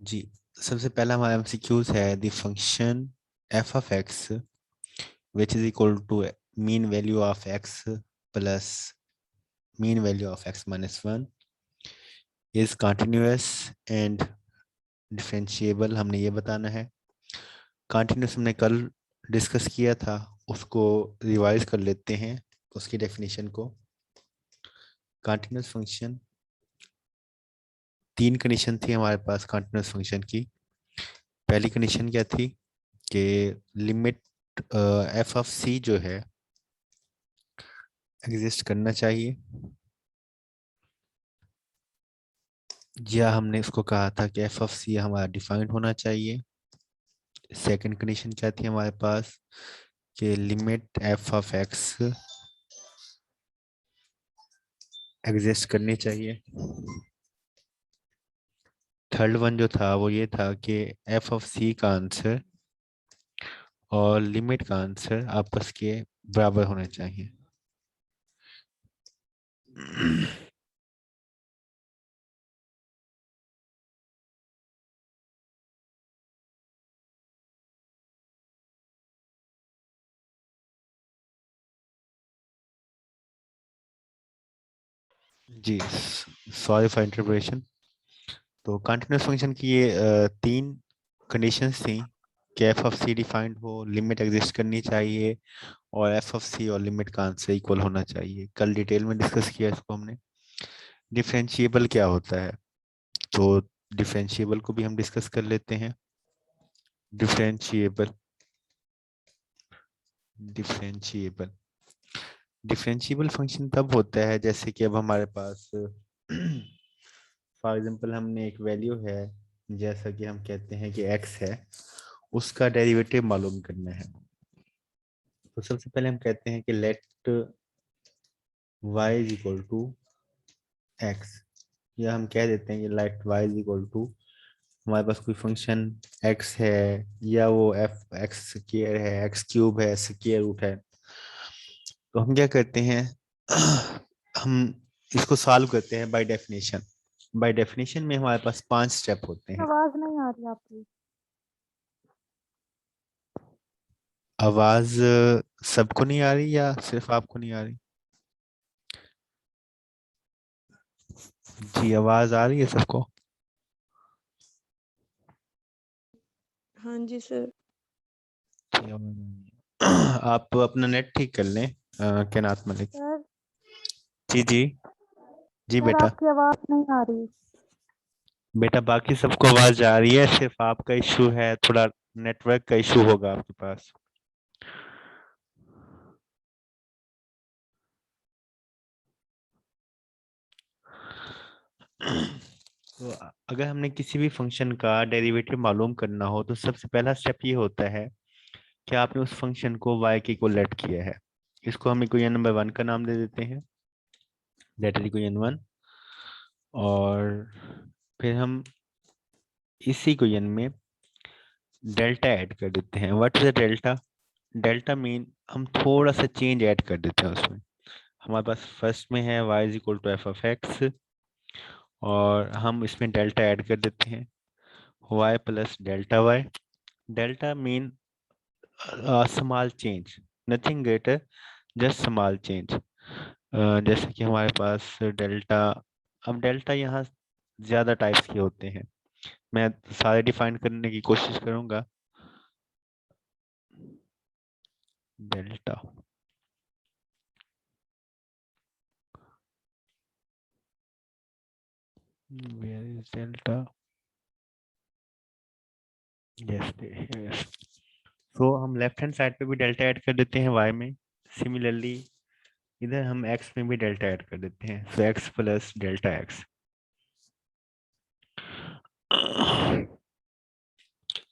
जी, सबसे पहला हमारा एमसीक्यूज है the function f of x which is equal to mean value of x plus mean value of x minus one is continuous and differentiable. हमने ये बताना है। Continuous हमने कल डिस्कस किया था, उसको रिवाइज कर लेते हैं उसकी डेफिनेशन को। कंटिन्यूअस फंक्शन, तीन कंडीशन थी हमारे पास कंटिन्यूअस फंक्शन की। पहली कंडीशन क्या थी कि लिमिट एफ ऑफ सी जो है एग्जिस्ट करना चाहिए, या हमने इसको कहा था कि एफ ऑफ सी हमारा डिफाइंड होना चाहिए। सेकंड कंडीशन क्या थी हमारे पास कि limit F of x exist करनी चाहिए। थर्ड वन जो था वो ये था कि एफ ऑफ सी का आंसर और लिमिट का आंसर आपस के बराबर होने चाहिए। जी, सॉरी फॉर इंटरप्रेशन। तो कंटिन्यूस फंक्शन की ये तीन कंडीशंस थी कि एफ ऑफ सी डिफाइंड हो, लिमिट एग्जिस्ट करनी चाहिए और एफ ऑफ सी और लिमिट का आंसर इक्वल होना चाहिए। कल डिटेल में डिस्कस किया इसको हमने। डिफरेंशिएबल क्या होता है, तो डिफरेंशिएबल को भी हम डिस्कस कर लेते हैं। डिफरेंशिएबल डिफरेंशिएबल डिफरेंशिएबल फंक्शन तब होता है जैसे कि अब हमारे पास फॉर एग्जांपल हमने एक वैल्यू है, जैसा कि हम कहते हैं कि x है, उसका डेरिवेटिव मालूम करना है। तो सबसे पहले हम कहते हैं कि let y is equal to x, या हम कह देते हैं कि let y is equal to, हमारे पास कोई फंक्शन x है या वो f एक्स स्क्वायर है, एक्स क्यूब है, स्क्वायर रूट है। तो हम क्या करते हैं हम इसको सॉल्व करते हैं बाय डेफिनेशन। बाय डेफिनेशन में हमारे पास 5 स्टेप होते हैं। आवाज नहीं आ रही आपकी। आवाज सबको नहीं आ रही या सिर्फ आपको नहीं आ रही? जी, आवाज आ रही है सबको? हाँ जी सर। जी, आवाज आ रही है। आप अपना नेट ठीक कर लें, केनात मलिक। सर जी जी। जी सर बेटा। आपकी आवाज नहीं आ रही। बेटा बाकी सबको आवाज आ रही है, सिर्फ आपका इशू है, थोड़ा नेटवर्क का इशू होगा आपके पास। तो अगर हमने किसी भी फंक्शन का डेरिवेटिव मालूम करना हो तो सबसे पहला स्टेप ये होता है कि आपने उस फंक्शन को y के इक्वल किया है। इसको हम इक्वेशन नंबर 1 का नाम दे देते हैं, दैट इज इक्वेशन 1। और फिर हम इसी इक्वेशन में डेल्टा ऐड कर देते हैं। What is the delta? Delta mean हम थोड़ा सा चेंज ऐड कर देते हैं उसमें। हमारे पास फर्स्ट में है y is equal to f of x, और हम इसमें डेल्टा ऐड कर देते हैं y plus delta y. Delta mean small change, nothing greater, just small change. जैसे कि हमारे पास डेल्टा, अब डेल्टा यहाँ ज़्यादा टाइप्स के होते हैं, मैं सारे डिफाइन करने की कोशिश करूँगा। Delta, where is delta? yes yes। तो हम लेफ्ट हैंड साइड पे भी डेल्टा ऐड कर देते हैं y में। सिमिलरली इधर हम x में भी डेल्टा ऐड कर देते हैं, सो x प्लस डेल्टा x।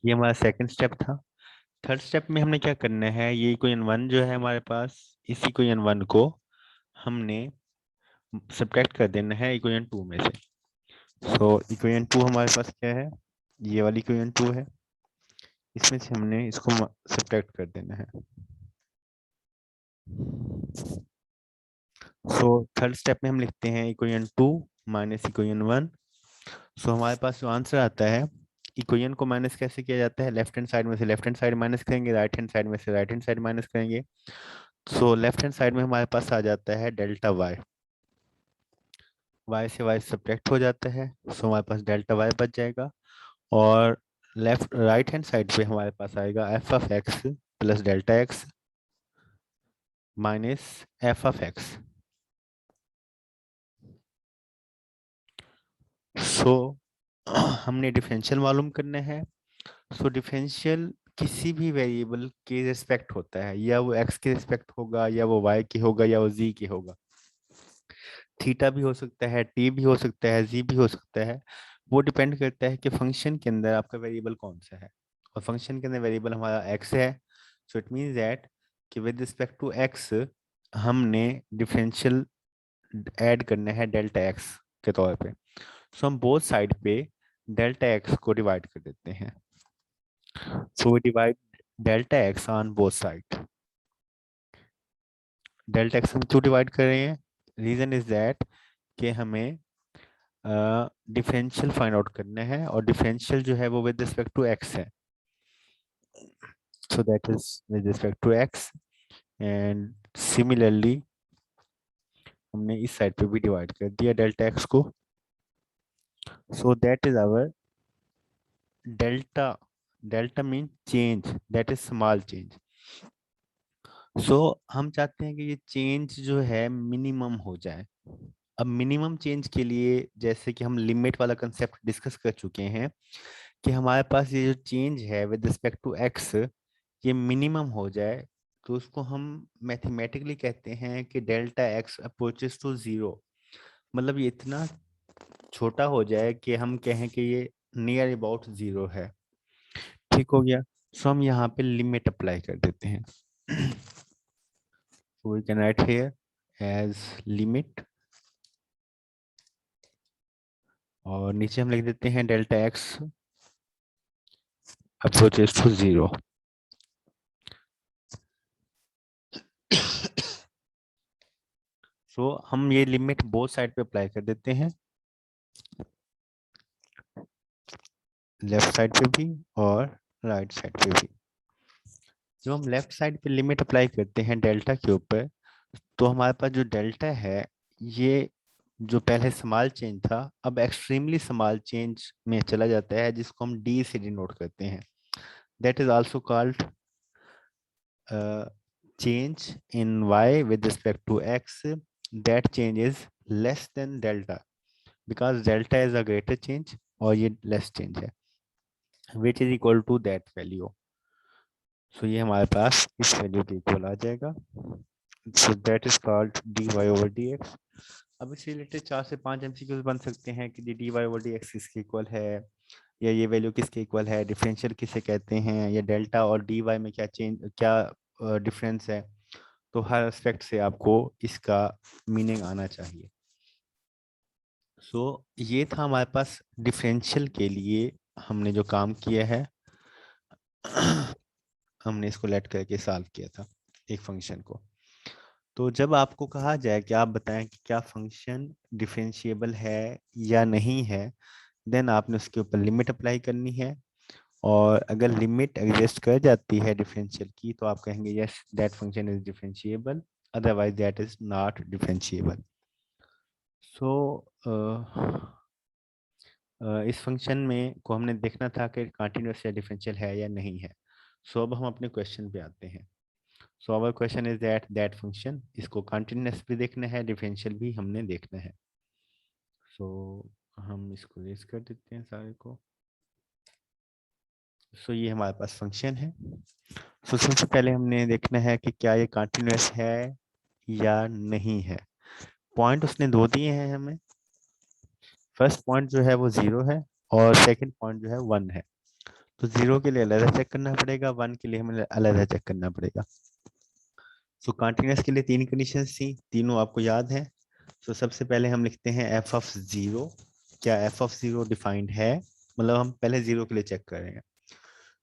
ये हमारा सेकंड स्टेप था। थर्ड स्टेप में हमने क्या करना है, ये इक्वेशन 1 जो है हमारे पास, इस इक्वेशन 1 को हमने सब्ट्रैक्ट कर देना है इक्वेशन 2 में से। सो इक्वेशन 2 हमारे पास क्या है, ये वाली इक्वेशन 2 है, इसमें से हमने इसको सब्ट्रैक्ट कर देना है। सो थर्ड स्टेप में हम लिखते हैं इक्वेशन 2 माइनस इक्वेशन 1 सो हमारे पास जो आंसर आता है, इक्वेशन को माइनस कैसे किया जाता है, लेफ्ट हैंड साइड में से लेफ्ट हैंड साइड माइनस करेंगे, राइट हैंड साइड में से राइट हैंड साइड माइनस करेंगे। सो लेफ्ट हैंड साइड में हमारे पास आ जाता है डेल्टा वाई, वाई से वाई सब्ट्रैक्ट हो जाता है, सो हमारे पास डेल्टा वाई बच जाएगा। और लेफ्ट राइट हैंड साइड पे हमारे पास आएगा f of x plus delta x minus f of x. So हमने डिफरेंशियल मालूम करना है। सो डिफरेंशियल किसी भी वेरिएबल के रिस्पेक्ट होता है, या वो एक्स के रिस्पेक्ट होगा, या वो वाई के होगा, या वो जी के होगा। थीटा भी हो सकता है, टी भी हो सकता है, जी भी हो सकता है। वो डिपेंड करता है कि फंक्शन के अंदर आपका वेरिएबल कौन सा है। और फंक्शन के अंदर वेरिएबल हमारा एक्स है। सो इट मीन्स दैट कि विद रिस्पेक्ट टू एक्स हमने डिफरेंशियल ऐड करना है डेल्टा एक्स के तौर पे। सो हम बोथ साइड पे डेल्टा एक्स को डिवाइड कर देते हैं। So we divide delta x on both side. Delta x हम क्यों डिवाइड कर रहे हैं? रीजन इज दैट कि हमें डिफरेंशियल फाइंड आउट करना है, और डिफरेंशियल जो है वो विद रिस्पेक्ट टू एक्स है। So that is with respect to x. And similarly हमने इस साइड पे भी डिवाइड कर दिया डेल्टा एक्स को। So that is our delta. Delta mean change, that is small change. So हम चाहते हैं कि ये चेंज जो है मिनिमम हो जाए। अब मिनिमम चेंज के लिए, जैसे कि हम लिमिट वाला कंसेप्ट डिस्कस कर चुके हैं, कि हमारे पास ये जो चेंज है विद रिस्पेक्ट टू एक्स ये मिनिमम हो जाए, तो उसको हम मैथमेटिकली कहते हैं कि delta x approaches to zero. मतलब ये इतना छोटा हो जाए कि हम कहें कि ये नियर अबाउट जीरो है। ठीक हो गया। सो हम यहाँ पे लिमिट अप्लाई कर देते हैं। So we can write here as limit, और नीचे हम लिख देते हैं delta x approaches to zero. So हम ये लिमिट बोथ साइड पे अप्लाई कर देते हैं, लेफ्ट साइड पे भी और राइट साइड पे भी। जब हम लेफ्ट साइड पे लिमिट अप्लाई करते हैं डेल्टा के ऊपर, तो हमारे पास जो डेल्टा है ये जो पहले स्मॉल चेंज था अब एक्सट्रीमली स्मॉल चेंज में चला जाता है, जिसको हम डी से डिनोट करते हैं। That is also called change in y with respect to x, that change is less than delta, because delta is a greater change और ये less change है, which is equal to that value. So ये हमारे पास इस value के equal आ जाएगा। So that is called dy over dx. अब इससे रिलेटेड 4 से 5 एमसीक्यूज बन सकते हैं कि dy over dx किसके इक्वल है, या ये वैल्यू किसके इक्वल है, डिफरेंशियल किसे कहते हैं, या डेल्टा और dy में क्या चेंज, क्या डिफरेंस है। तो हर एस्पेक्ट से आपको इसका मीनिंग आना चाहिए। सो ये था हमारे पास डिफरेंशियल के लिए हमने जो काम किया है। हमने इसको लेट करके सॉल्व किया था एक फंक्शन को। तो जब आपको कहा जाए कि आप बताएं कि क्या फंक्शन डिफरेंशिएबल है या नहीं है, देन आपने उसके ऊपर लिमिट अप्लाई करनी है। और अगर लिमिट एग्जिस्ट कर जाती है डिफरेंशियल की, तो आप कहेंगे yes that function is differentiable, otherwise that is not differentiable. So इस फंक्शन में को हमने देखना था कि कंटीन्यूअस या डिफरेंशियल है या नहीं है। सो अब हम अपने क्वेश्चन पे आते हैं। So our question is that that function, इसको कंटीन्यूअस भी देखना है, डिफरेंशियल भी हमने देखना है। सो हम इसको रेज कर देते हैं सारे को। सो ये हमारे पास फंक्शन है। सो सबसे पहले हमने देखना है कि क्या ये कंटीन्यूअस है या नहीं है। पॉइंट उसने दो दिए हैं हमें। फर्स्ट पॉइंट जो है वो 0 है, और सेकंड पॉइंट जो है 1 है। तो 0 के लिए अलग चेक करना पड़ेगा, 1 के लिए हमें अलग चेक करना पड़ेगा। सो कंटीन्यूअस के लिए 3 कंडीशंस थी, तीनों आपको याद है। सो सबसे पहले हम लिखते हैं एफ ऑफ 0। क्या एफ ऑफ 0 डिफाइंड है, मतलब हम पहले 0 के लिए चेक करेंगे।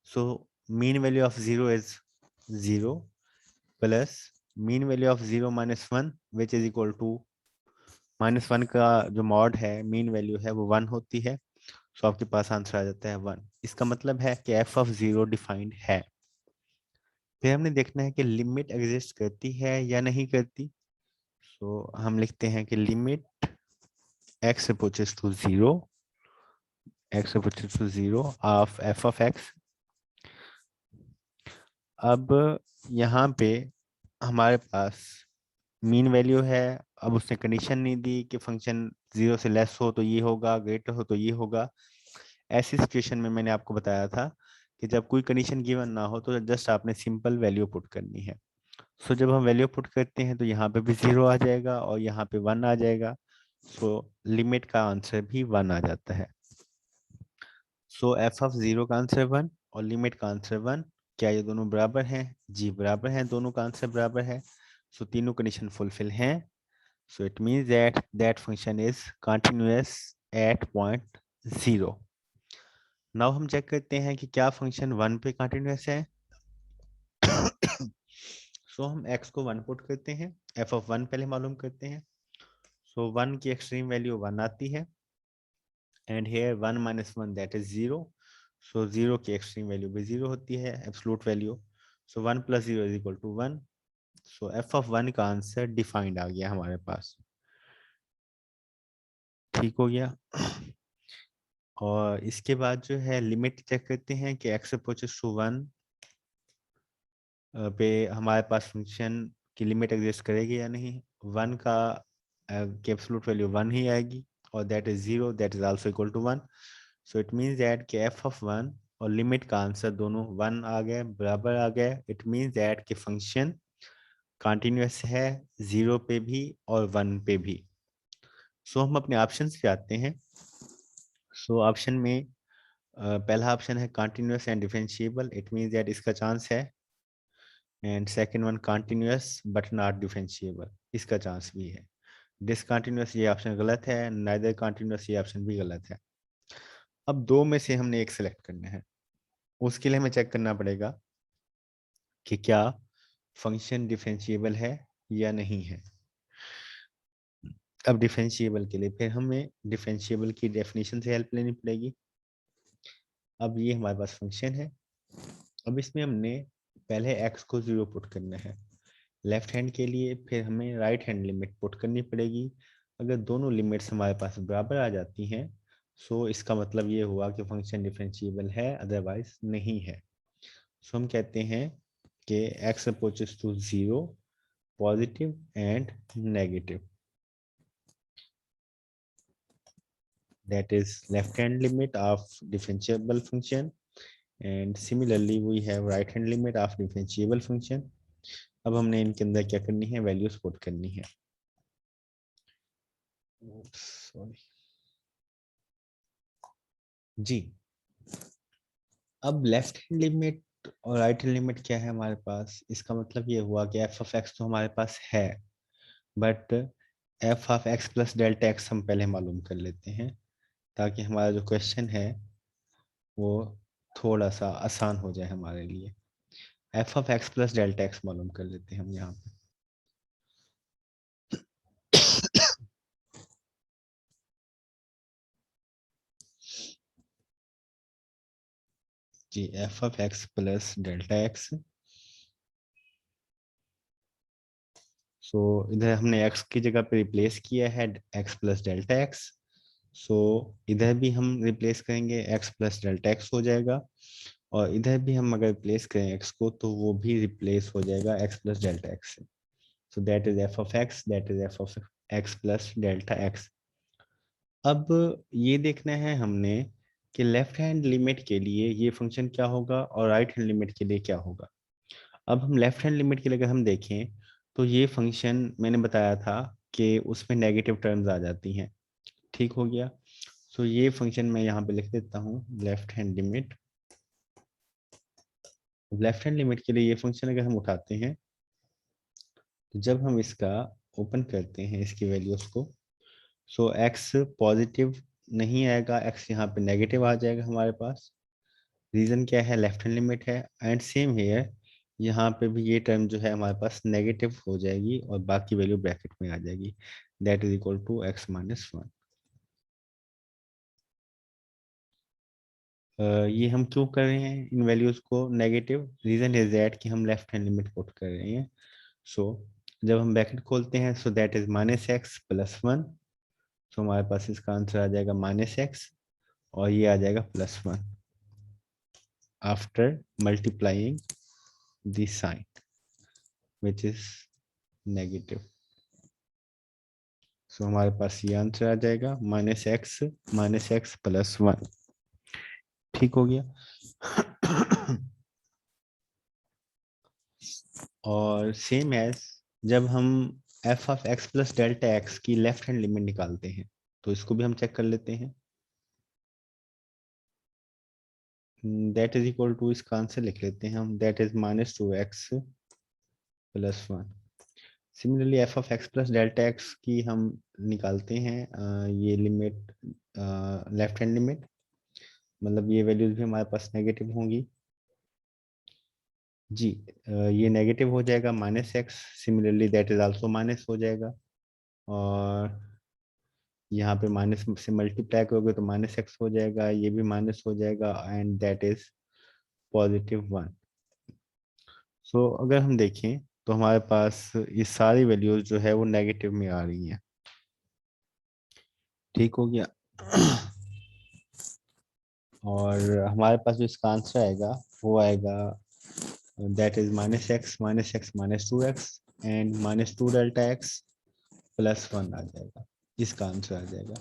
So mean value of 0 is 0 plus mean value of 0 minus 1 which is equal to -1 का जो मॉड है मीन वैल्यू है वो 1 होती है। सो आपके पास आंसर आ जाता है 1। इसका मतलब है कि एफ ऑफ 0 डिफाइंड है। फिर हमने देखना है कि लिमिट एग्जिस्ट करती है या नहीं करती। सो हम लिखते हैं कि limit x approaches to 0, x approaches to 0 of f of x। अब यहाँ पे हमारे पास मीन वैल्यू है। अब उसने कंडीशन नहीं दी कि फंक्शन 0 से लेस हो तो ये होगा, ग्रेटर हो तो ये होगा। ऐसी सिचुएशन में मैंने आपको बताया था कि जब कोई कंडीशन गिवन ना हो तो जस्ट आपने सिंपल वैल्यू पुट करनी है। सो जब हम वैल्यू पुट करते हैं तो यहाँ पे भी 0 आ जाएगा और यहाँ पे 1 आ जाएगा। सो लिमिट का आंसर भी 1 आ जाता है। सो एफ ऑफ 0 का आंसर 1 और लिमिट का आंसर 1। क्या ये दोनों बराबर हैं? जी बराबर हैं, दोनों का आंसर बराबर है। सो तीनों कंडीशन फुलफिल हैं। सो it means that that function is continuous at point 0। Now हम चेक करते हैं कि क्या फंक्शन 1 पे कंटिन्यूअस है। सो हम x को 1 पुट करते हैं, f ऑफ 1 पहले मालूम करते हैं। सो 1 की एक्सट्रीम वैल्यू 1 आती है and here 1 minus 1 that is 0। So 0 की एक्सट्रीम वैल्यू भी 0 होती है, absolute value. So 1 plus 0 is equal to 1। So f of 1 का आंसर डिफाइंड आ गया हमारे पास। ठीक हो गया। और इसके बाद जो है लिमिट चेक करते हैं कि x अप्रोचेस टू 1 पे हमारे पास फंक्शन की लिमिट एग्जिस्ट करेगी या नहीं। 1 का की एब्सोल्यूट वैल्यू 1 ही आएगी और that is 0 that is also equal to 1। So it means that कि f ऑफ 1 और लिमिट का आंसर दोनों 1 आ गए, बराबर आ गए। इट मीन्स दैट कि फंक्शन कंटिन्यूअस है 0 पे भी और 1 पे भी। सो हम अपने ऑप्शन पे आते हैं। सो ऑप्शन में पहला ऑप्शन है continuous and differentiable. It means that इसका चांस है। And second one continuous but not differentiable, इसका चांस भी है। डिसकंटिन्यूअस ये ऑप्शन गलत है, नाइदर कंटिन्यूअस ये ऑप्शन भी गलत है। अब दो में से हमने एक सेलेक्ट करना है। उसके लिए हमें चेक करना पड़ेगा कि क्या फंक्शन डिफरेंशिएबल है या नहीं है। अब डिफरेंशिएबल के लिए फिर हमें डिफरेंशिएबल की डेफिनेशन से हेल्प लेनी पड़ेगी। अब ये हमारे पास फंक्शन है। अब इसमें हमने पहले x को 0 पुट करना है लेफ्ट हैंड के लिए, फिर हमें राइट हैंड लिमिट पुट करनी पड़ेगी। अगर दोनों लिमिट्स हमारे पास बराबर आ जाती हैं सो इसका मतलब ये हुआ कि फंक्शन डिफरेंशिएबल है, अदरवाइज नहीं है। सो हम कहते हैं कि x approaches to 0 positive and negative, that is left hand limit of differentiable function, and similarly we have right hand limit of differentiable function। अब हमने इनके अंदर क्या करनी है, वैल्यूज पुट करनी है। सॉरी जी। अब लेफ्ट हैंड लिमिट और राइट हैंड लिमिट क्या है हमारे पास, इसका मतलब ये हुआ कि एफ ऑफ एक्स तो हमारे पास है, but F of x plus delta x हम पहले मालूम कर लेते हैं ताकि हमारा जो क्वेश्चन है वो थोड़ा सा आसान हो जाए हमारे लिए। F of x plus delta x मालूम कर लेते हैं हम यहाँ पे। जी f of x plus delta x. So इधर हमने x की जगह पे रिप्लेस किया है x plus delta x. So इधर भी हम रिप्लेस करेंगे x प्लस डेल्टा एक्स हो जाएगा, और इधर भी हम अगर रिप्लेस करें x को तो वो भी रिप्लेस हो जाएगा x प्लस डेल्टा एक्स से। सो that is F of x, that is F of x plus delta x. अब ये देखना है हमने कि लेफ्ट हैंड लिमिट के लिए ये फंक्शन क्या होगा और राइट हैंड लिमिट के लिए क्या होगा। अब हम लेफ्ट हैंड लिमिट के लिए अगर हम देखें तो ये फंक्शन मैंने बताया था कि उसमें नेगेटिव टर्म्स आ जाती हैं। ठीक हो गया। सो ये फंक्शन मैं यहाँ पे लिख देता हूँ left hand limit. Left hand limit के लिए ये फंक्शन अगर हम उठाते हैं तो जब हम इसका ओपन करते हैं इसकी वैल्यूज को, सो एक्स पॉजिटिव नहीं आएगा, एक्स यहाँ पे नेगेटिव आ जाएगा हमारे पास। रीजन क्या है, लेफ्ट हैंड लिमिट है। एंड सेम हेयर यहाँ पे भी ये टर्म जो है हमारे पास नेगेटिव हो जाएगी और बाकी वैल्यू ब्रैकेट में आ जाएगी, that is equal to x minus 1। ये हम क्यों कर रहे हैं इन वैल्यूज को नेगेटिव? रीजन इज दैट कि हम लेफ्ट हैंड लिमिट पुट कर रहे हैं। सो जब हम ब्रैकेट खोलते हैं, सो दैट इज -x+1। सो हमारे पास इसका आंसर आ जाएगा -x, और ये आ जाएगा +1 after multiplying the sign which is negative. So हमारे पास ये आंसर आ जाएगा -x+1। ठीक हो गया। और सेम एज जब हम f(x+Δx) की लेफ्ट हैंड लिमिट निकालते हैं, तो इसको भी हम चेक कर लेते हैं। दैट इज इक्वल टू, इसका आंसर लिख लेते हैं हम, that is -2x+1। Similarly f(x+Δx) की हम निकालते हैं ये लिमिट, लेफ्ट हैंड लिमिट, मतलब ये वैल्यूज भी हमारे पास नेगेटिव होंगी जी। ये नेगेटिव हो जाएगा -x, similarly that is also minus हो जाएगा, और यहाँ पे माइनस से मल्टीप्लाई करोगे तो -x हो जाएगा, ये भी माइनस हो जाएगा, एंड दैट इज +1। सो अगर हम देखें तो हमारे पास ये सारी वैल्यूज जो है वो नेगेटिव में आ रही हैं। ठीक हो गया। और हमारे पास जो इसका आंसर आएगा वो आएगा, that is -x -2x and -2Δx +1 आ जाएगा। इसका आंसर आ जाएगा।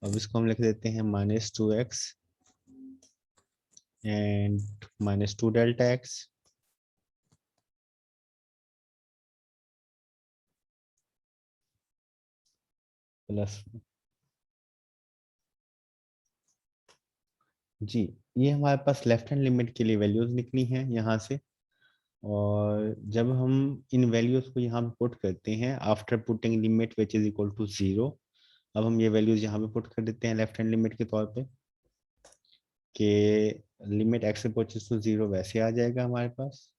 अब इसको हम लिख देते हैं -2x and -2Δx +1। जी, ये हमारे पास लेफ्ट हैंड लिमिट के लिए वैल्यूज निकली हैं यहाँ से। और जब हम इन वैल्यूज को यहाँ पे पुट करते हैं after putting limit which is equal to 0, अब हम ये वैल्यूज यहाँ पे पुट कर देते हैं लेफ्ट हैंड लिमिट के तौर पे, कि लिमिट x अप्रोचेस टू 0 वैसे आ जाएगा हमारे पास।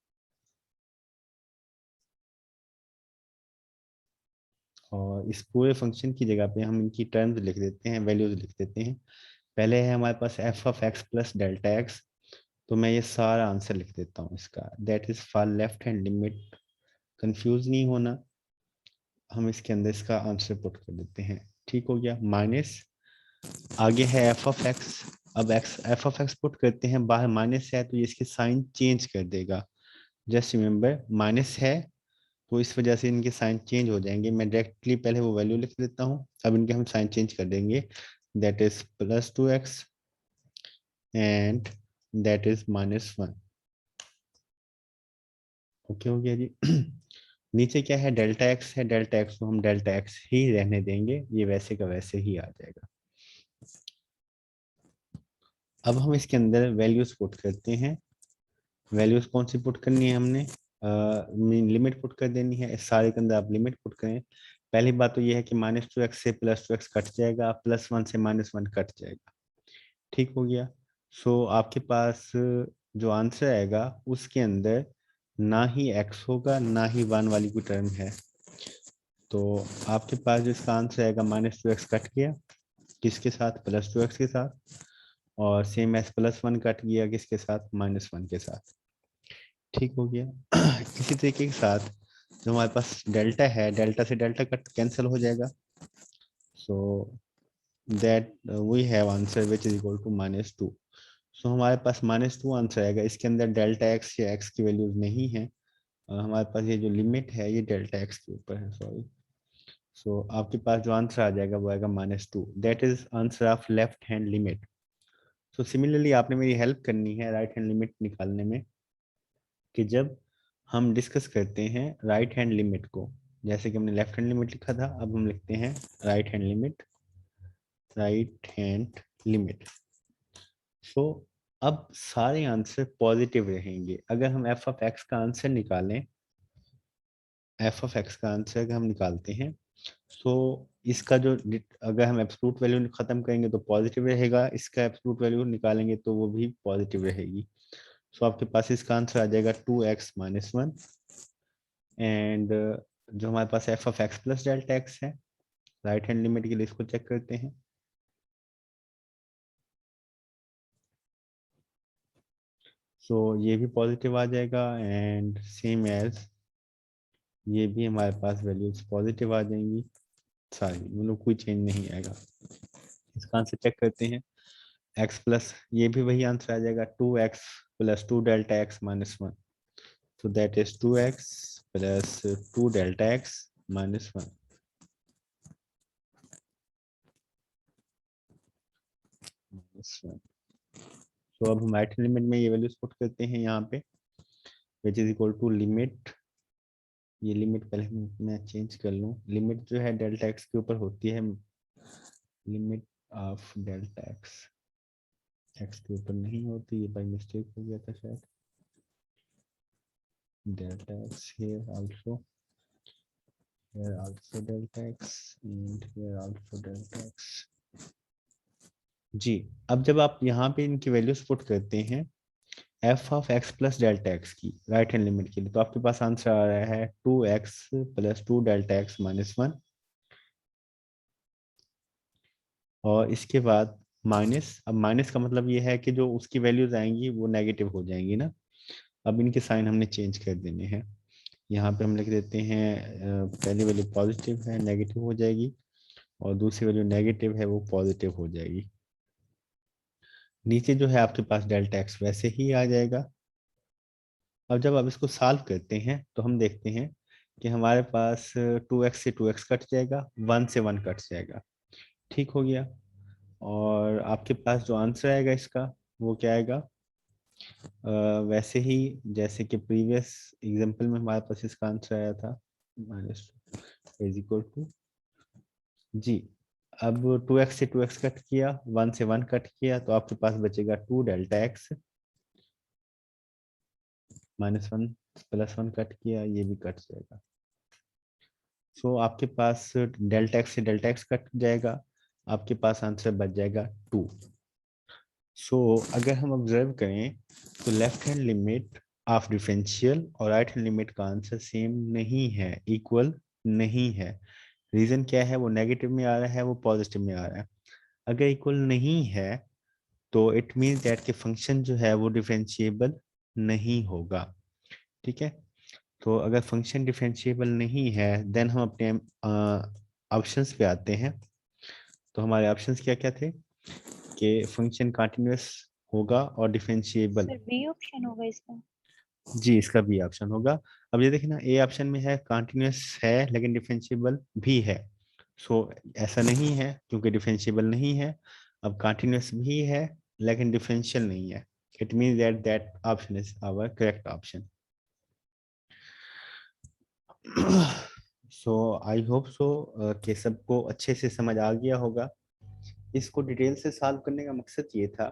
और इस पूरे फंक्शन की जगह पे हम इनकी टर्म्स लिख देते हैं, वैल्यूज लिख देते हैं। पहले है हमारे पास f(x+Δx), तो मैं ये सारा आंसर लिख देता हूँ इसका, that is for left hand limit. Confuse नहीं होना, हम इसके अंदर इसका आंसर पुट कर देते हैं। ठीक हो गया। माइनस आगे है f(x). अब f(x) पुट करते हैं, बाहर माइनस है तो ये इसके साइन चेंज कर देगा। जस्ट रिमेंबर, माइनस है तो इस वजह से इनके साइन चेंज हो जाएंगे। मैं डायरेक्टली पहले वो वैल्यू लिख देता हूँ, अब इनके हम साइन चेंज कर देंगे, that is +2x and that is -1। Okay हो गया जी। नीचे क्या है, Δx है, Δx को हम Δx ही रहने देंगे, ये वैसे का वैसे ही आ जाएगा। अब हम इसके अंदर वैल्यूज पुट करते हैं। वैल्यूज कौन सी पुट करनी है हमने, लिमिट पुट कर देनी है। इस सारे के अंदर आप लिमिट पुट करें। पहली बात तो ये है कि -2x से +2x कट जाएगा, +1 से -1 कट जाएगा। ठीक हो गया। सो आपके पास जो आंसर आएगा उसके अंदर ना ही x होगा ना ही 1 वाली कोई टर्म है। तो आपके पास जो इसका आंसर आएगा, -2x कट गया किसके साथ, +2x के साथ, और सेम एस +1 कट गया किसके साथ, -1 के साथ। ठीक हो गया। इसी तरीके के साथ जो हमारे पास डेल्टा है, डेल्टा से डेल्टा कट कैंसिल हो जाएगा। So that we have answer which is equal to -2। सो हमारे पास -2 आंसर आएगा। इसके अंदर डेल्टा एक्स या एक्स की वैल्यूज नहीं है। हमारे पास ये जो लिमिट है ये डेल्टा एक्स के ऊपर है, सॉरी। सो आपके पास जो आंसर आ जाएगा वो आएगा -2, that is answer of left hand limit. So similarly आपने मेरी हेल्प करनी है राइट हैंड लिमिट निकालने में, कि जब हम डिस्कस करते हैं राइट हैंड लिमिट को, जैसे कि हमने लेफ्ट हैंड लिमिट लिखा था, अब हम लिखते हैं right hand limit, right hand limit. So अब सारे आंसर पॉजिटिव रहेंगे। अगर हम f(x) का आंसर निकालें, f(x) का आंसर अगर हम निकालते हैं, सो इसका जो अगर हम एब्सोल्यूट वैल्यू खत्म करेंगे तो पॉजिटिव रहेगा, इसका एब्सोल्यूट वैल्यू निकालेंगे तो वो भी पॉजिटिव रहेगी। सो आपके पास इसका आंसर आ जाएगा 2x - 1। एंड जो हमारे पास f(x+Δx) है, राइट हैंड लिमिट के लिए इसको चेक करते हैं। सो ये भी पॉजिटिव आ जाएगा एंड सेम एज ये भी हमारे पास वैल्यूज पॉजिटिव आ जाएंगी सारी, मतलब कोई चेंज नहीं आएगा। इसका आंसर चेक करते हैं। एक्स प्लस, ये भी वही आंसर आ जाएगा, 2x plus 2 delta x minus 1। So that is 2x plus 2 delta x minus 1 minus 1। So अब हम राइट लिमिट में ये वैल्यूज पुट करते हैं यहाँ पे, which is equal to limit, ये लिमिट पहले मैं चेंज कर लूँ, लिमिट जो है डेल्टा एक्स के ऊपर होती है, limit of delta x x के ऊपर नहीं होती, ये बाई मिस्टेक हो गया था शायद। Delta x here also delta x and here also delta x। जी, अब जब आप यहाँ पे इनकी वैल्यूज पुट करते हैं F of x plus delta x की राइट हैंड लिमिट के लिए, तो आपके पास आंसर आ रहा है 2x plus 2 delta x minus 1, और इसके बाद माइनस, अब माइनस का मतलब ये है कि जो उसकी वैल्यूज आएंगी वो नेगेटिव हो जाएंगी ना। अब इनके साइन हमने चेंज कर देने हैं, यहाँ पे हम लिख देते हैं पहली वैल्यू पॉजिटिव है नेगेटिव हो जाएगी, और दूसरी वैल्यू नेगेटिव है वो पॉजिटिव हो जाएगी। नीचे जो है आपके पास डेल्टा एक्स वैसे ही आ जाएगा। अब जब आप इसको सॉल्व करते हैं तो हम देखते हैं कि हमारे पास 2x से 2x कट जाएगा, 1 से 1 कट जाएगा, ठीक हो गया। और आपके पास जो आंसर आएगा इसका वो क्या आएगा, वैसे ही जैसे कि प्रीवियस एग्जांपल में हमारे पास इसका आंसर आया था, माइनस इज इक्वल टू, जी अब 2x से 2x कट किया, 1 से 1 कट किया, तो आपके पास बचेगा 2 delta x minus 1 plus 1 cut किया, ये भी कट जाएगा। सो आपके पास डेल्टा एक्स से डेल्टा एक्स कट जाएगा, आपके पास आंसर बच जाएगा 2। सो अगर हम ऑब्जर्व करें तो left hand limit of differential और राइट हैंड लिमिट का आंसर सेम नहीं है, इक्वल नहीं है। रीजन क्या है, वो नेगेटिव में आ रहा है, वो पॉजिटिव में आ रहा है। अगर इक्वल नहीं है तो इट मीन्स दैट के फंक्शन जो है वो डिफरेंशिएबल नहीं होगा, ठीक है। तो अगर फंक्शन डिफरेंशिएबल नहीं है देन हम अपने ऑप्शंस पे आते हैं। तो हमारे ऑप्शंस क्या क्या थे कि फंक्शन कंटिन्यूअस होगा और डिफरेंशिएबल। सर बी ऑप्शन होगा इसका। जी, इसका बी ऑप्शन होगा। अब ये देखिए ना, ए ऑप्शन में है कंटिन्यूअस है लेकिन डिफरेंशिएबल भी है। सो ऐसा नहीं है क्योंकि डिफरेंशिएबल नहीं है। अब कंटिन्यूअस भी है लेकिन डिफरेंशियल नहीं है। It means that that option is our correct option. So I hope so कि सबको अच्छे से समझ आ गया होगा। इसको डिटेल से सॉल्व करने का मकसद ये था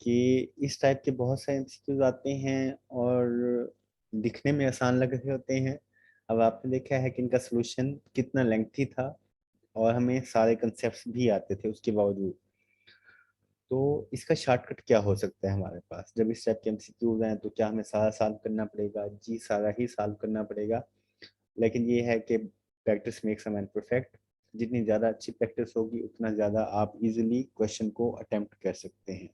कि इस टाइप के बहुत सारे एमसीक्यूज आते हैं और दिखने में आसान लग रहे होते हैं। अब आपने देखा है कि इनका सोल्यूशन कितना लेंथी था और हमें सारे कंसेप्ट्स भी आते थे उसके बावजूद। तो इसका शॉर्टकट क्या हो सकता है हमारे पास, जब इस टाइप के एमसीक्यूज आए तो क्या हमें सारा सॉल्व करना पड़ेगा? जी, सारा ही सॉल्व करना पड़ेगा। लेकिन ये है कि practice makes a man perfect. जितनी ज़्यादा अच्छी प्रैक्टिस होगी उतना ज़्यादा आप इजीली क्वेश्चन को अटेम्प्ट कर सकते हैं।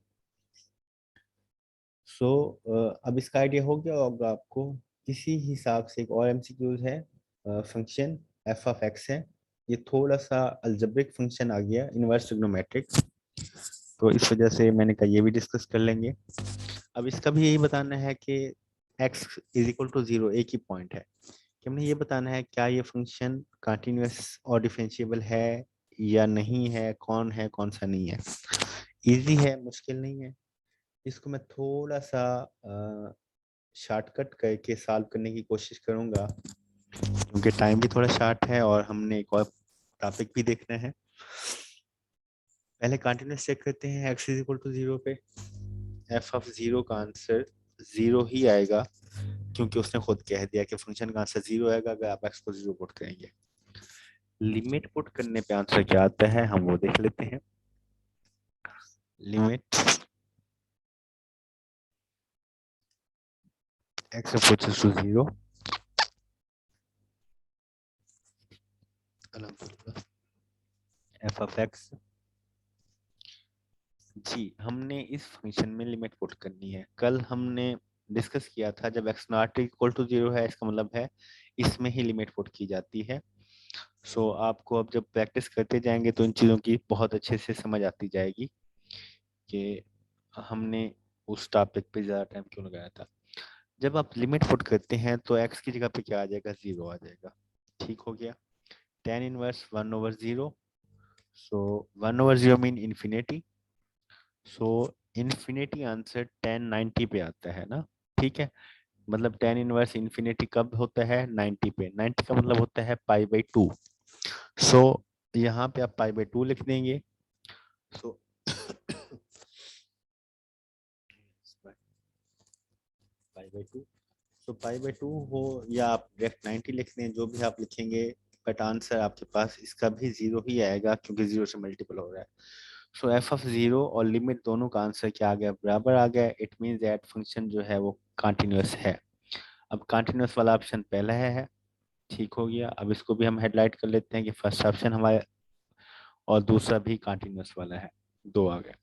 सो अब इसका आइडिया हो गया होगा आपको। किसी हिसाब से एक और एमसीक्यूज है, फंक्शन एफ ऑफ एक्स है। ये थोड़ा सा अलजेब्रिक फंक्शन आ गया, इनवर्स ट्रिग्नोमेट्रिक, तो इस वजह से मैंने कहा ये भी डिस्कस कर लेंगे। अब इसका भी यही बताना है कि x इज इक्वल टू 0 एक ही पॉइंट है कि हमने ये बताना है क्या ये फंक्शन कंटिन्यूअस और डिफरेंशिएबल है या नहीं है, कौन सा नहीं है। इजी है, मुश्किल नहीं है। इसको मैं थोड़ा सा शॉर्टकट करके सॉल्व करने की कोशिश करूंगा क्योंकि टाइम भी थोड़ा शार्ट है और हमने एक और टॉपिक भी देखना है। पहले कंटिन्यूअस चेक करते हैं x इज इक्वल टू 0 पे। एफ ऑफ 0 का आंसर 0 ही आएगा क्योंकि उसने खुद कह दिया कि फंक्शन का आंसर 0 आएगा अगर आप x को 0 पुट करेंगे। लिमिट पुट करने पे आंसर क्या आता है हम वो देख लेते हैं। Limit x approaches to 0 f of x जी, हमने इस फंक्शन में लिमिट पुट करनी है। कल हमने डिस्कस किया था जब x नॉट इक्वल टू 0 है, इसका मतलब है इसमें ही लिमिट पुट की जाती है। सो आपको अब जब प्रैक्टिस करते जाएंगे तो इन चीज़ों की बहुत अच्छे से समझ आती जाएगी कि हमने उस टॉपिक पे ज़्यादा टाइम क्यों लगाया था। जब आप लिमिट पुट करते हैं तो x की जगह पे क्या आ जाएगा, 0 आ जाएगा। ठीक हो गया। tan इनवर्स 1/0, सो 1/0 मीन इन्फिनिटी। सो इन्फिनिटी आंसर 1090 पे आता है ना। ठीक है, मतलब tan इनवर्स इन्फिनिटी कब होता है, 90 पे। 90 का मतलब होता है π/2। सो यहाँ पे आप π/2 लिख देंगे। सो π/2, सो π/2 हो या आप डायरेक्ट 90 लिख दें, जो भी आप लिखेंगे, बट आंसर आपके पास इसका भी 0 ही आएगा क्योंकि 0 से मल्टीपल हो रहा है। सो f(0) और लिमिट दोनों का आंसर क्या आ गया, बराबर आ गया। इट मीन्स दैट फंक्शन जो है वो कंटिन्यूअस है। अब कंटिन्यूअस वाला ऑप्शन पहला है। ठीक हो गया। अब इसको भी हम हेडलाइट कर लेते हैं कि फर्स्ट ऑप्शन हमारे और दूसरा भी कंटिन्यूअस वाला है। दो आ गए।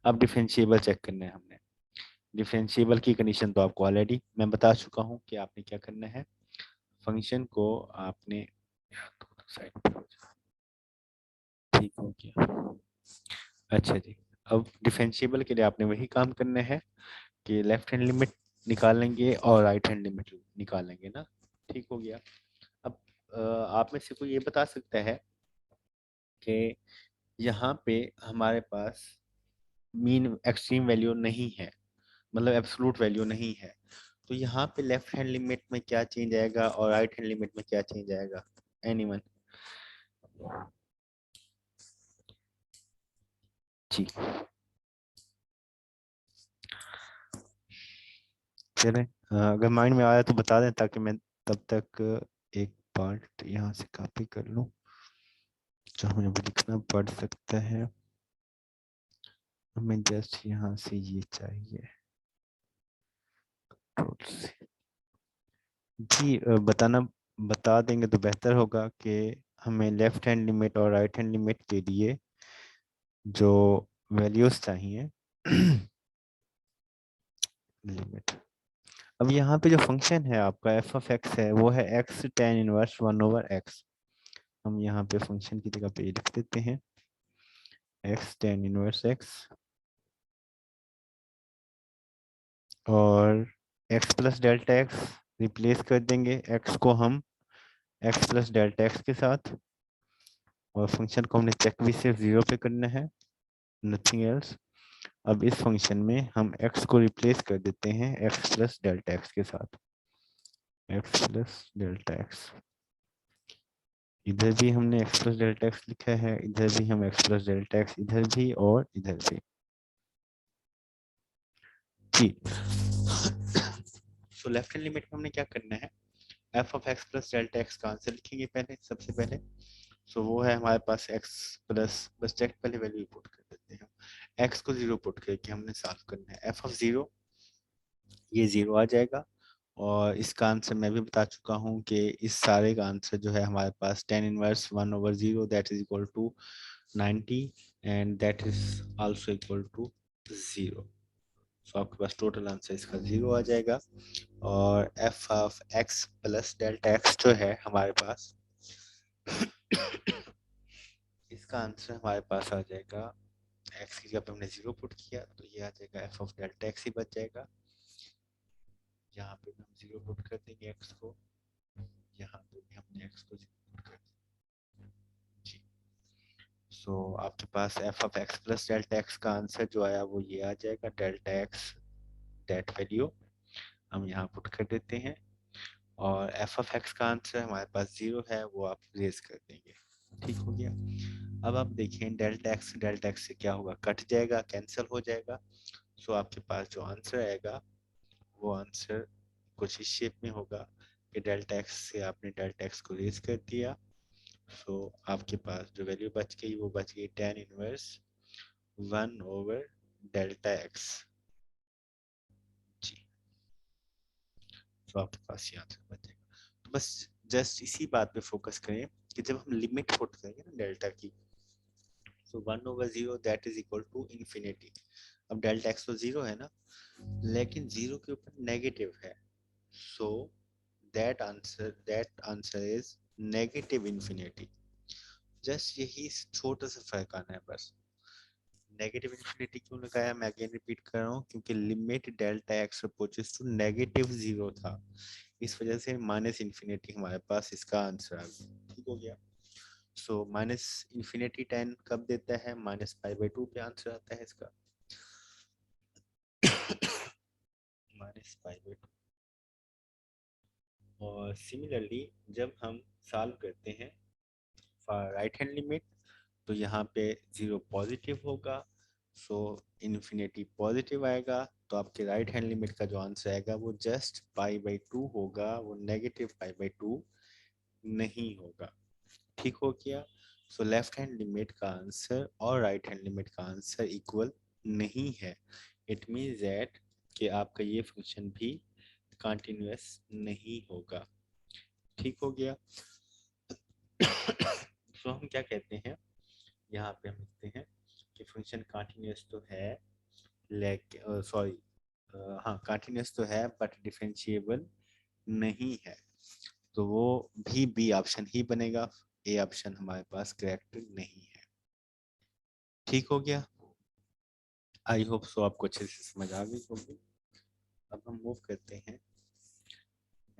अब डिफरेंशिएबल चेक करना है हमने। डिफरेंशिएबल की कंडीशन तो आपको ऑलरेडी मैं बता चुका हूँ कि आपने क्या करना है। फंक्शन को आपने साइड पे हो जाए। ठीक हो गया। अच्छा जी, अब डिफरेंशिएबल के लिए आपने वही काम करना है कि लेफ्ट हैंड लिमिट निकालेंगे और राइट हैंड लिमिट निकालेंगे ना। ठीक हो गया। अब आप में से कोई ये बता सकता है कि यहाँ पे हमारे पास मीन एक्सट्रीम वैल्यू नहीं है, मतलब एब्सोलूट वैल्यू नहीं है, तो यहाँ पे लेफ्ट हैंड लिमिट में क्या चेंज आएगा और राइट हैंड लिमिट में क्या चेंज आएगा, एनीवन? जी चलें, अगर माइंड में आया तो बता दें ताकि मैं तब तक एक पार्ट यहाँ से कॉपी कर लूँ जो हमें भी लिखना पड़ सकता है। हमें जस्ट यहाँ से ये चाहिए। जी बता देंगे तो बेहतर होगा कि हमें लेफ्ट हैंड लिमिट और राइट हैंड लिमिट के लिए जो वैल्यूज चाहिए लिमिट। अब यहाँ पे जो फंक्शन है आपका f(x) है वो है x tan इनवर्स 1/x। हम यहाँ पे फंक्शन की जगह पे ये लिख देते हैं x tan इनवर्स x, और x plus delta x replace कर देंगे x को हम x प्लस डेल्टा x के साथ, और फंक्शन को हमने चेक भी सिर्फ 0 पे करना है, नथिंग एल्स। अब इस फंक्शन में हम x को रिप्लेस कर देते हैं x प्लस डेल्टा x के साथ, x प्लस डेल्टा x। इधर भी हमने x प्लस डेल्टा x लिखा है, इधर भी हम x प्लस डेल्टा x, इधर भी और इधर भी। जी सो लेफ्ट हैंड लिमिट में हमने क्या करना है, f(x) प्लस डेल्टा x का आंसर लिखेंगे पहले, सबसे पहले। सो वो है हमारे पास x प्लस, बस डायरेक्ट पहले वैल्यू पुट कर देते हैं हम। x को 0 पुट करके हमने सॉल्व करना है। f(0) ये 0 आ जाएगा, और इसका आंसर मैं भी बता चुका हूँ कि इस सारे का आंसर जो है हमारे पास tan inverse 1/0 that is equal to 90 and that is also equal to 0। सो आपके पास टोटल आंसर इसका 0 आ जाएगा। और f(x) प्लस डेल्टा x जो है हमारे पास इसका आंसर हमारे पास आ जाएगा, x की जगह पे हमने 0 पुट किया तो ये आ जाएगा f ऑफ डेल्टा x ही बच जाएगा। यहाँ पे भी हम 0 पुट कर देंगे x को, यहाँ पे भी हमने x को 0 पुट कर दिया। जी सो आपके पास f of x plus delta x का आंसर जो आया वो ये आ जाएगा, डेल्टा x दैट वैल्यू हम यहाँ पुट कर देते हैं, और f ऑफ x का आंसर हमारे पास 0 है, वो आप रेज कर देंगे। ठीक हो गया। अब आप देखें डेल्टा x से क्या होगा, कट जाएगा, कैंसिल हो जाएगा। सो आपके पास जो आंसर आएगा वो आंसर कुछ इस शेप में होगा कि डेल्टा x से आपने डेल्टा x को रेज कर दिया। सो आपके पास जो वैल्यू बच गई वो बच गई tan इनवर्स 1/डेल्टा x। जी सो आपके पास ये आंसर बच जाएगा। तो बस जस्ट इसी बात पे फोकस करें कि जब हम लिमिट पुट करेंगे ना डेल्टा की, तो 1/0 that is equal to infinity. अब डेल्टा एक्स तो 0 है ना, लेकिन 0 के ऊपर नेगेटिव है, so that answer is negative infinity. Just यही छोटा सा फर्क आना है बस। नेगेटिव इन्फिनिटी क्यों लगाया, मैं अगेन रिपीट कर रहा हूँ, क्योंकि limit delta x approaches to -0 था, इस वजह से माइनस इन्फिनिटी हमारे पास इसका आंसर आ गया। ठीक हो गया। सो माइनस इन्फिनिटी 10 कब देता है, -π/2 पे आंसर आता है इसका, -π/2। और सिमिलरली जब हम सॉल्व करते हैं फॉर राइट हैंड लिमिट, तो यहाँ पे 0 पॉजिटिव होगा, सो इन्फिनिटी पॉजिटिव आएगा, तो आपके राइट हैंड लिमिट का जो आंसर आएगा वो जस्ट π/2 होगा, वो नेगेटिव π/2 नहीं होगा। ठीक हो गया। सो लेफ्ट हैंड लिमिट का आंसर और राइट हैंड लिमिट का आंसर इक्वल नहीं है। इट मीन्स दैट कि आपका ये फंक्शन भी कंटिन्यूअस नहीं होगा। ठीक हो गया। सो हम क्या कहते हैं, यहाँ पे हम लिखते हैं कि फंक्शन कंटिन्यूअस तो है, लेकिन सॉरी, हाँ कंटिन्यूअस तो है बट डिफरेंशिएबल नहीं है, तो वो भी बी ऑप्शन ही बनेगा, ए ऑप्शन हमारे पास करेक्ट नहीं है। ठीक हो गया। आई होप सो आपको अच्छे से समझ आ गई होगी। अब हम मूव करते हैं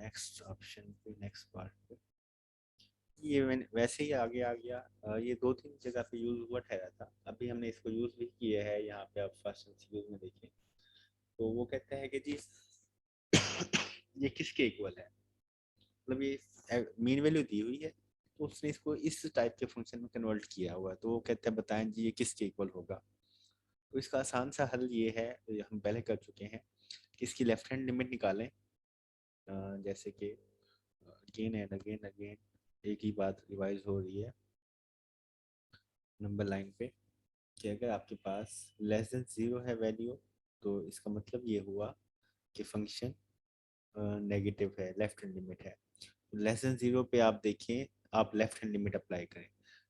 नेक्स्ट ऑप्शन पे, नेक्स्ट पार्ट पे। ये वैसे ही आगे आ गया, ये 2-3 जगह पे यूज हुआ ठहरा था, अभी हमने इसको यूज भी किया है, यहाँ पे आप फर्स्ट यूज में देखिए। तो वो कहते हैं कि जी ये किसके इक्वल है, मतलब ये मीन वैल्यू दी हुई है, तो उसने इसको इस टाइप के फंक्शन में कन्वर्ट किया हुआ है, तो वो कहते हैं बताएं जी ये किसके इक्वल होगा। तो इसका आसान सा हल ये है, ये हम पहले कर चुके हैं, कि इसकी लेफ्ट हैंड लिमिट निकालें। जैसे कि अगेन एंड अगेन अगेन एक ही बात रिवाइज हो रही है नंबर लाइन पे, कि अगर आपके पास लेस देन 0 है वैल्यू, तो इसका मतलब ये हुआ कि फंक्शन नेगेटिव है, लेफ्ट हैंड लिमिट है। लेस देन 0 पे आप देखें, आप लेफ्ट हैंड लिमिट अप्लाई करें।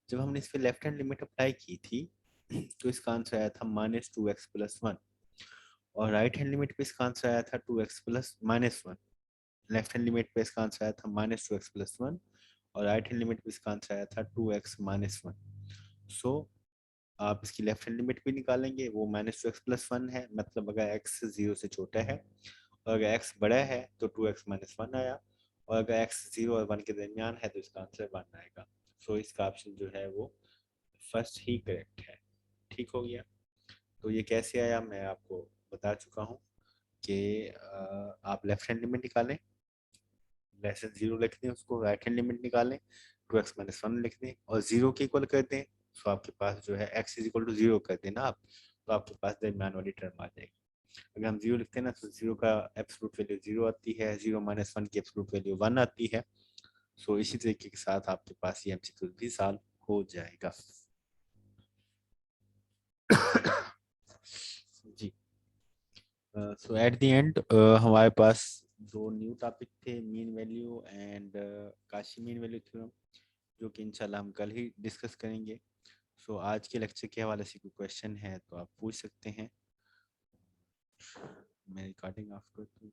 जब हमने इस पे लेफ्ट हैंड लिमिट अप्लाई की थी तो इसका आंसर आया था -2x+1, और राइट हैंड लिमिट पे इसका आंसर आया था 2x+-1। लेफ्ट हैंड लिमिट पे इसका आंसर आया था -2x+1, और राइट हैंड लिमिट पे इसका आंसर आया था 2x-1। सो आप इसकी लेफ्ट हैंड लिमिट भी निकालेंगे, वो -2x+1 है, मतलब अगर x 0 से छोटा है, और अगर x बड़ा है तो 2x-1 आया, और अगर x 0 और 1 के दरमियान है तो इसका आंसर 1 आएगा। सो इसका ऑप्शन जो है वो फर्स्ट ही करेक्ट है। ठीक हो गया। तो ये कैसे आया मैं आपको बता चुका हूँ कि आप लेफ्ट हैंड लिमिट निकालें, लेस देन 0 लिख दें, उसको राइट हैंड लिमिट निकालें, 2x-1 लिख दें और 0 के इक्वल कर दें, तो आपके पास जो है x इज इक्वल टू 0 कर देना आप, तो आपके पास दरमियान वाली टर्म आ जाएगी। अगर हम 0 लिखते हैं ना, तो 0 का एब्सोल्यूट वैल्यू 0 आती है, 0-1 की एब्सोल्यूट वैल्यू 1 आती है। सो इसी तरीके के साथ आपके पास ये एमसीक्यू भी सॉल्व हो जाएगा। जी। सो एट द एंड हमारे पास दो न्यू टॉपिक थे, mean value and Kashi mean value theorem, जो कि इंशाल्लाह हम कल ही डिस्कस करेंगे। सो आज के लेक्चर के हवाले से कोई क्वेश्चन है तो आप पूछ सकते हैं। मैं रिकॉर्डिंग ऑफ कर दूँ।